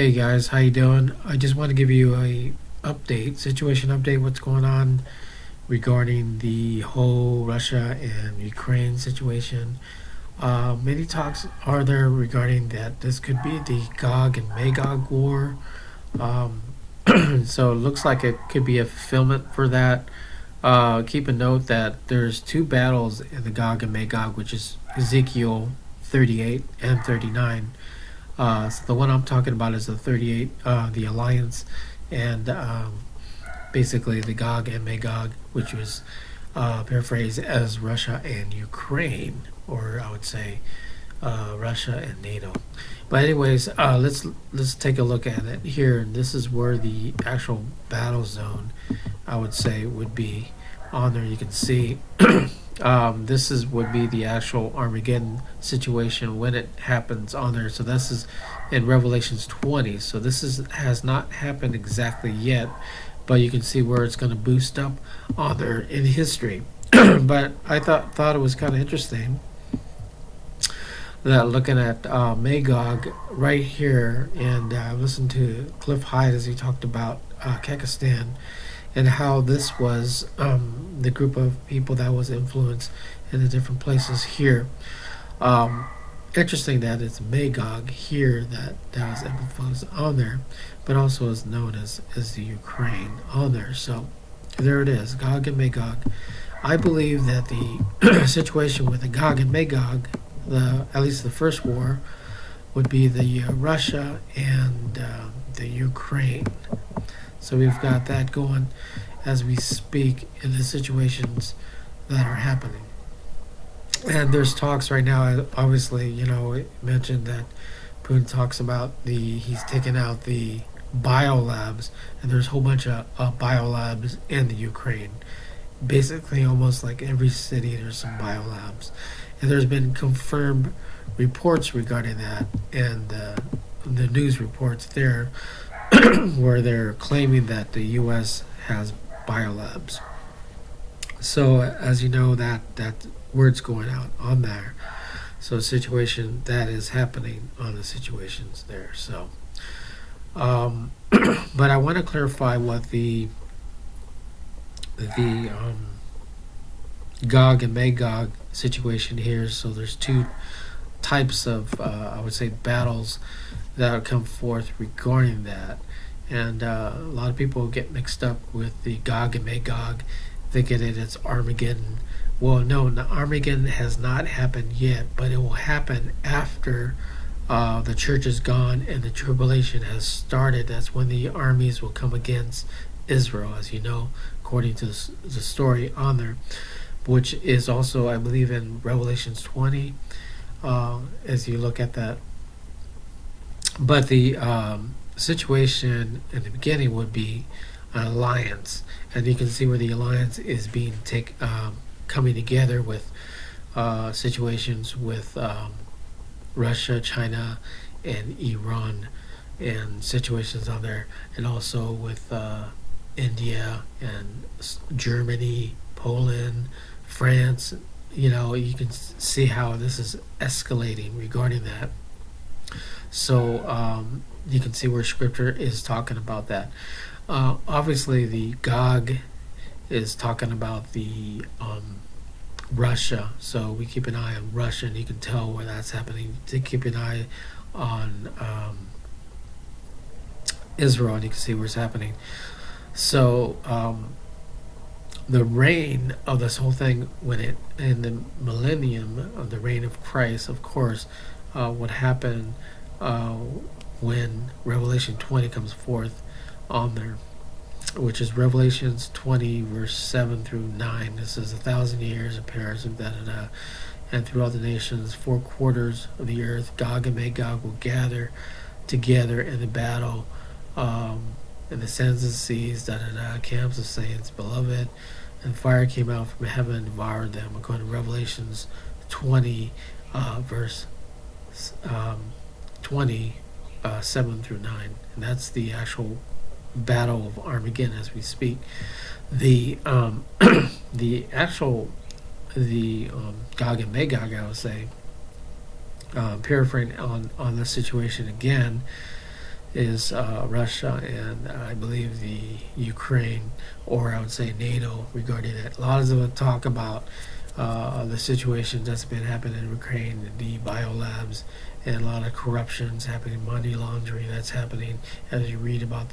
Hey guys, how you doing? I just want to give you a situation update, what's going on regarding the whole Russia and Ukraine situation. Many talks are there regarding that this could be the Gog and Magog war. Um, so it looks like it could be a fulfillment for that. Keep a note that there's two battles in the Gog and Magog, which is Ezekiel 38 and 39. So the one I'm talking about is the 38, the Alliance, and basically the Gog and Magog, which was paraphrased as Russia and Ukraine, or I would say Russia and NATO. But anyways, let's take a look at it here. This is where the actual battle zone, I would say, would be on there. You can see. This would be the actual Armageddon situation when it happens on there. So this is in Revelations 20. So has not happened exactly yet, but you can see where it's going to boost up on there in history. But I thought it was kind of interesting that looking at Magog right here, and listen to Cliff Hyde as he talked about Kyrgyzstan and how this was the group of people that was influenced in the different places here. Interesting that it's Magog here that was influenced on there, but also is known as the Ukraine on there. So there it is, Gog and Magog. I believe that the situation with the Gog and Magog, at least the first war, would be the Russia and the Ukraine. So we've got that going as we speak in the situations that are happening. And there's talks right now, obviously, it mentioned that Putin talks about he's taking out the biolabs, and there's a whole bunch of biolabs in the Ukraine. Basically, almost like every city, there's some biolabs. And there's been confirmed reports regarding that, and the news reports there where they're claiming that the U.S. has biolabs. So, as you know, that word's going out on there. So, a situation that is happening on the situations there. So, but I want to clarify what the Gog and Magog situation here. So, there's two types of, I would say, battles that come forth regarding that. And a lot of people get mixed up with the Gog and Magog, thinking it's Armageddon. Well, no, the Armageddon has not happened yet, but it will happen after the church is gone and the tribulation has started. That's when the armies will come against Israel, as you know, according to the story on there, which is also, I believe, in Revelations 20, as you look at that. But the situation in the beginning would be an alliance, and you can see where the alliance is being coming together with situations with Russia, China, and Iran, and situations on there, and also with India and Germany, Poland, France. You can see how this is escalating regarding that. So you can see where Scripture is talking about that. Obviously, the Gog is talking about the Russia, so we keep an eye on Russia, and you can tell where that's happening. To keep an eye on Israel, and you can see where it's happening. So the reign of this whole thing, in the millennium of the reign of Christ, of course, would happen when Revelation 20 comes forth on there, which is Revelations 20 verse 7 through 9. This is 1,000 years of Paris of da-da-da, and throughout the nations, 4 quarters of the earth, Gog and Magog will gather together in the battle, in the sands of the seas, da-da-da, camps of saints, beloved, and fire came out from heaven and devoured them, according to Revelations 20 verse 20 7 through 9, and that's the actual battle of Armageddon as we speak. The Gog and Magog, I would say, paraphrasing on this situation again, is Russia and I believe the Ukraine, or I would say NATO, regarding it. A lot of them talk about the situation that's been happening in Ukraine, the biolabs, and a lot of corruptions happening, money laundering that's happening as you read about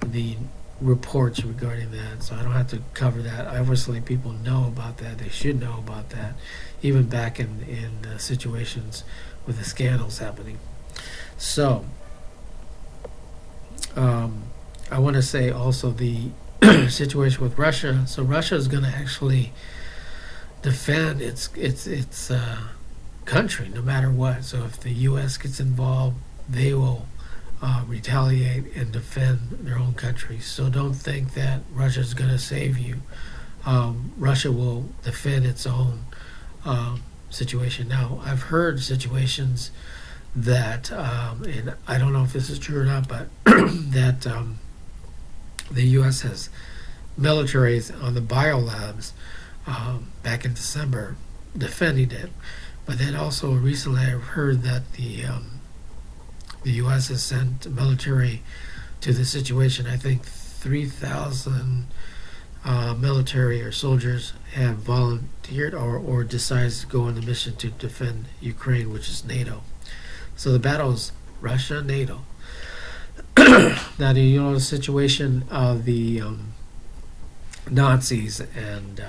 the reports regarding that. So I don't have to cover that. Obviously, people know about that. They should know about that, even back in situations with the scandals happening. So I want to say also the situation with Russia. So Russia is going to actually defend its country no matter what. So if the U.S. gets involved, they will retaliate and defend their own country. So don't think that Russia's going to save you. Russia will defend its own situation. Now, I've heard situations that, and I don't know if this is true or not, but that the U.S. has militaries on the biolabs back in December defending it. But then also recently I've heard that the U.S. has sent military to the situation. I think 3,000 military or soldiers have volunteered or decided to go on the mission to defend Ukraine, which is NATO. So the battle is Russia, NATO. Now, the situation of the Nazis and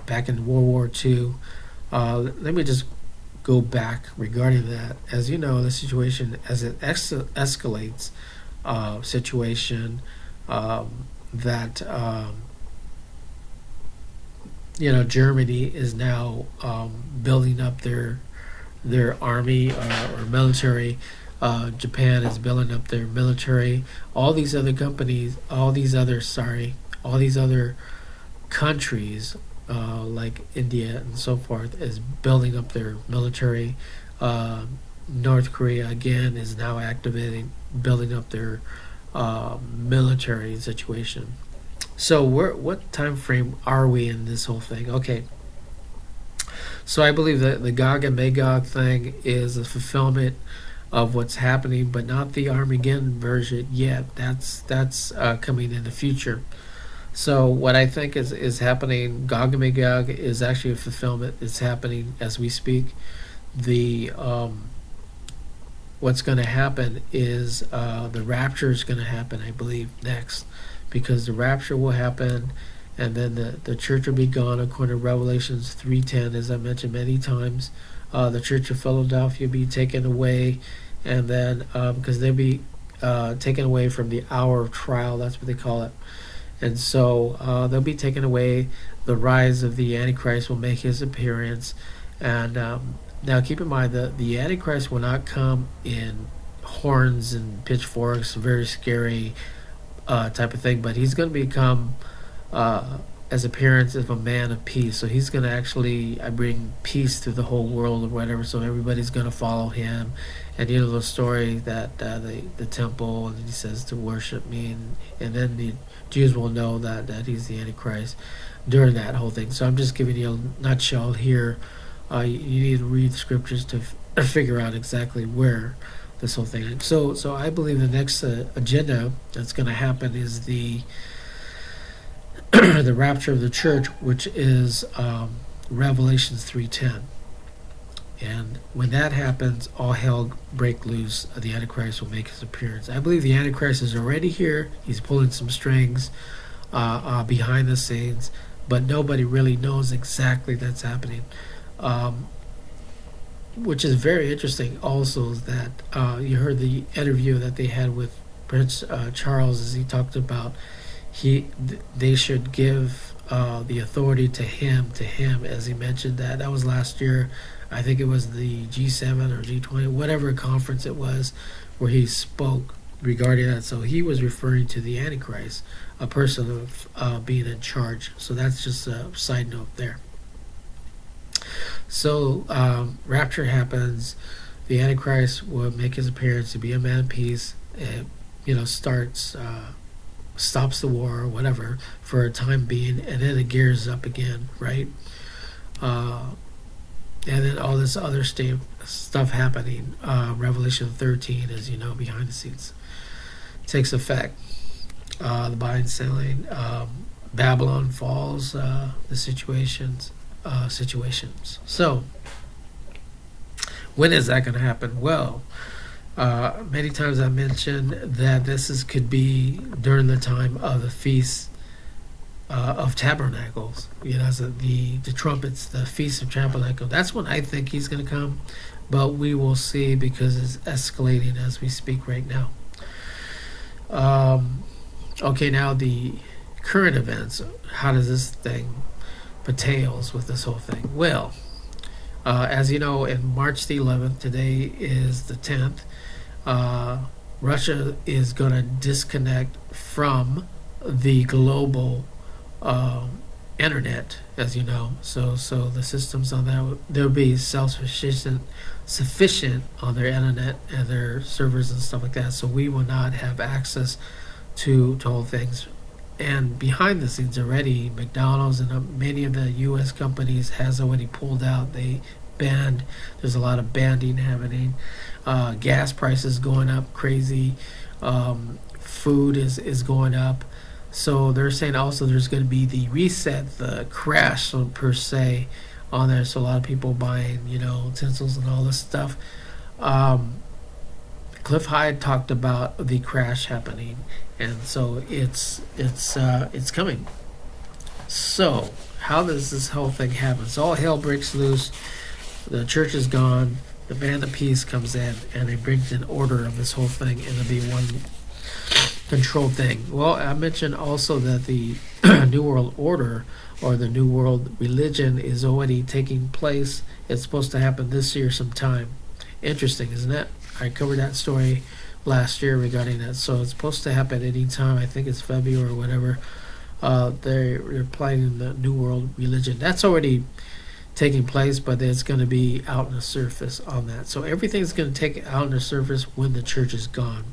back in World War II. Let me just go back regarding that. As you know, the situation as it escalates, situation that Germany is now building up their army or military. Japan is building up their military. All these other countries like India and so forth is building up their military. North Korea again is now building up their military situation. So what time frame are we in this whole thing? Okay. So I believe that the Gog and Magog thing is a fulfillment of what's happening, but not the Armageddon version yet. That's coming in the future. So what I think is happening, Gog and Magog is actually a fulfillment. It's happening as we speak. The what's going to happen is the rapture is going to happen, I believe, next, because the rapture will happen, and then the church will be gone according to Revelations 3:10, as I mentioned many times. The church of Philadelphia will be taken away, and then because they'll be taken away from the hour of trial, that's what they call it. And so they'll be taken away. The rise of the Antichrist will make his appearance. And now keep in mind that the Antichrist will not come in horns and pitchforks, very scary type of thing, but he's going to become as appearance of a man of peace. So he's going to actually bring peace to the whole world or whatever, so everybody's going to follow him. And you know the story that the temple, and he says to worship me, and then the Jews will know that he's the Antichrist during that whole thing. So I'm just giving you a nutshell here. You need to read the scriptures to figure out exactly where this whole thing is. So I believe the next agenda that's going to happen is the the rapture of the church, which is Revelations 3:10. And when that happens, all hell break loose. The Antichrist will make his appearance. I believe the Antichrist is already here. He's pulling some strings behind the scenes, but nobody really knows exactly that's happening. Which is very interesting also is that you heard the interview that they had with Prince Charles, as he talked about they should give the authority to him, as he mentioned that was last year. I think it was the G7 or G20, whatever conference it was, where he spoke regarding that. So he was referring to the Antichrist, a person of being in charge. So that's just a side note there. So rapture happens, the Antichrist will make his appearance to be a man of peace, and stops the war or whatever for a time being, and then it gears up again, right? And then all this other stuff happening. Revelation 13, as you know, behind the scenes. takes effect. The buying and selling, Babylon falls, the situations. So, when is that going to happen? Well, many times I mentioned that could be during the time of the Feast of Tabernacles. So the trumpets, the Feast of Tabernacles. That's when I think he's going to come, but we will see because it's escalating as we speak right now. Okay, now the current events. How does this thing pertains with this whole thing? Well, as you know, in March the 11th, today is the 10th, Russia is going to disconnect from the global internet, as you know. So the systems on that, they'll be sufficient on their internet and their servers and stuff like that. So we will not have access to all things. And behind the scenes already, McDonald's and many of the U.S. companies has already pulled out. They banned. There's a lot of banding happening. Gas prices going up crazy. Food is going up. So they're saying also there's going to be the reset, the crash per se on there. So a lot of people buying, utensils and all this stuff. Cliff Hyde talked about the crash happening, and so it's coming. So how does this whole thing happen? So all hell breaks loose. The church is gone. The band of peace comes in, and it brings an order of this whole thing, and it'll be one controlled thing. Well, I mentioned also that the New World Order or the New World Religion is already taking place. It's supposed to happen this year sometime. Interesting, isn't it? I covered that story last year regarding that. So it's supposed to happen any time. I think it's February or whatever. They're planning the New World Religion. That's already taking place, but it's going to be out on the surface on that. So everything's going to take out on the surface when the church is gone.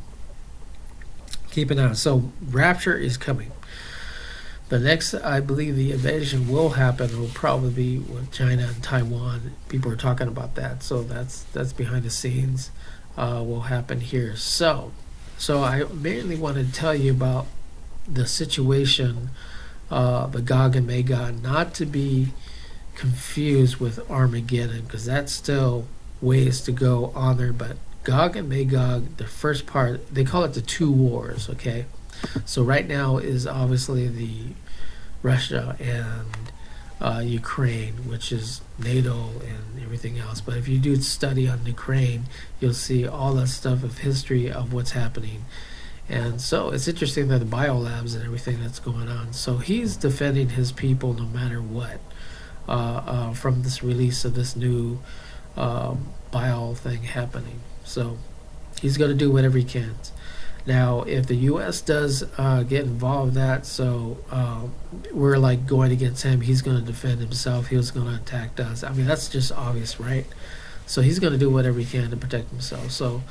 Keep an eye on. So rapture is coming. The next, I believe, the invasion will happen. It will probably be with China and Taiwan. People are talking about that. So that's behind the scenes. Will happen here. So I mainly wanted to tell you about the situation, the Gog and Magog, not to be confused with Armageddon, because that's still ways to go on there. But Gog and Magog, the first part, they call it the two wars. Okay, so right now is obviously the Russia and Ukraine, which is NATO and everything else. But if you do study on Ukraine, you'll see all that stuff of history of what's happening. And so it's interesting that the biolabs and everything that's going on. So he's defending his people no matter what, from this release of this new bio thing happening. So he's going to do whatever he can. Now, if the U.S. does get involved in that, so we're like going against him, he's going to defend himself, he was going to attack us. I mean, that's just obvious, right? So he's going to do whatever he can to protect himself. So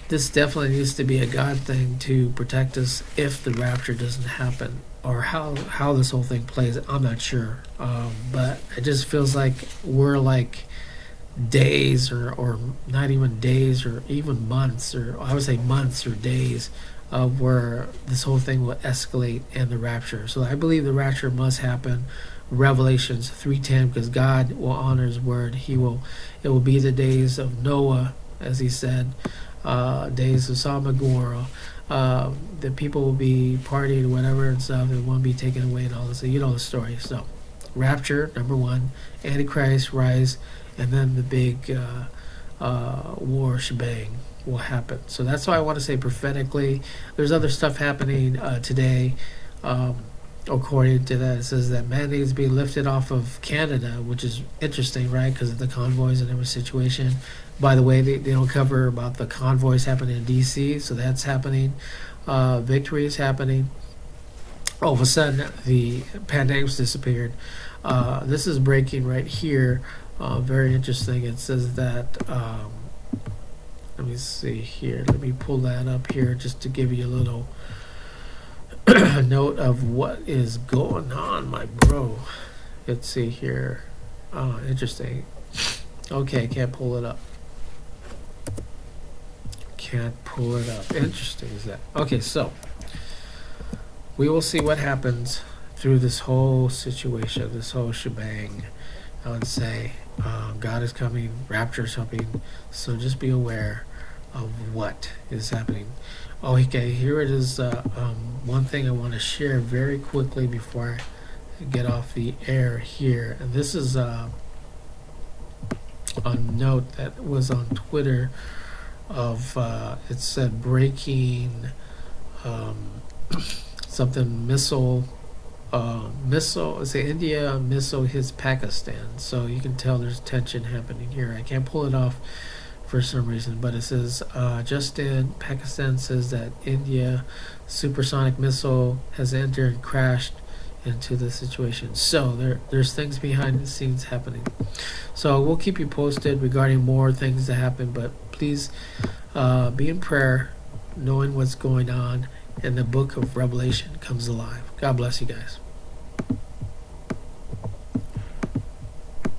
this definitely needs to be a God thing to protect us if the rapture doesn't happen. Or how this whole thing plays, I'm not sure. But it just feels like we're like days or not even days or even months, or I would say months or days of where this whole thing will escalate and the rapture. So I believe the rapture must happen. Revelations 3:10, because God will honor his word. It will be the days of Noah, as he said, days of Sodom and Gomorrah. The people will be partying or whatever and stuff, and won't be taken away and all this. So you know the story. So rapture, number one, Antichrist, rise, and then the big war shebang will happen. So that's why I want to say prophetically. There's other stuff happening today. According to that, it says that mandates be lifted off of Canada, which is interesting, right? Because of the convoys and every situation. By the way, they don't cover about the convoys happening in D.C., so that's happening. Victory is happening. All of a sudden, the pandemic's disappeared. This is breaking right here. Very interesting. It says that, let me see here. Let me pull that up here just to give you a little note of what is going on, my bro. Let's see here. Interesting. Okay, can't pull it up. can't pull it up. Interesting, is that? Okay, so we will see what happens through this whole situation, this whole shebang. I would say God is coming, rapture is coming, so just be aware of what is happening. Okay, here it is. One thing I want to share very quickly before I get off the air here, and this is a note that was on Twitter of it said breaking something missile. Say India missile hits Pakistan. So you can tell there's tension happening here. I can't pull it off for some reason, but it says just in Pakistan says that India supersonic missile has entered and crashed into the situation. So there's things behind the scenes happening. So we'll keep you posted regarding more things that happen, but please be in prayer, knowing what's going on, and the book of Revelation comes alive. God bless you guys.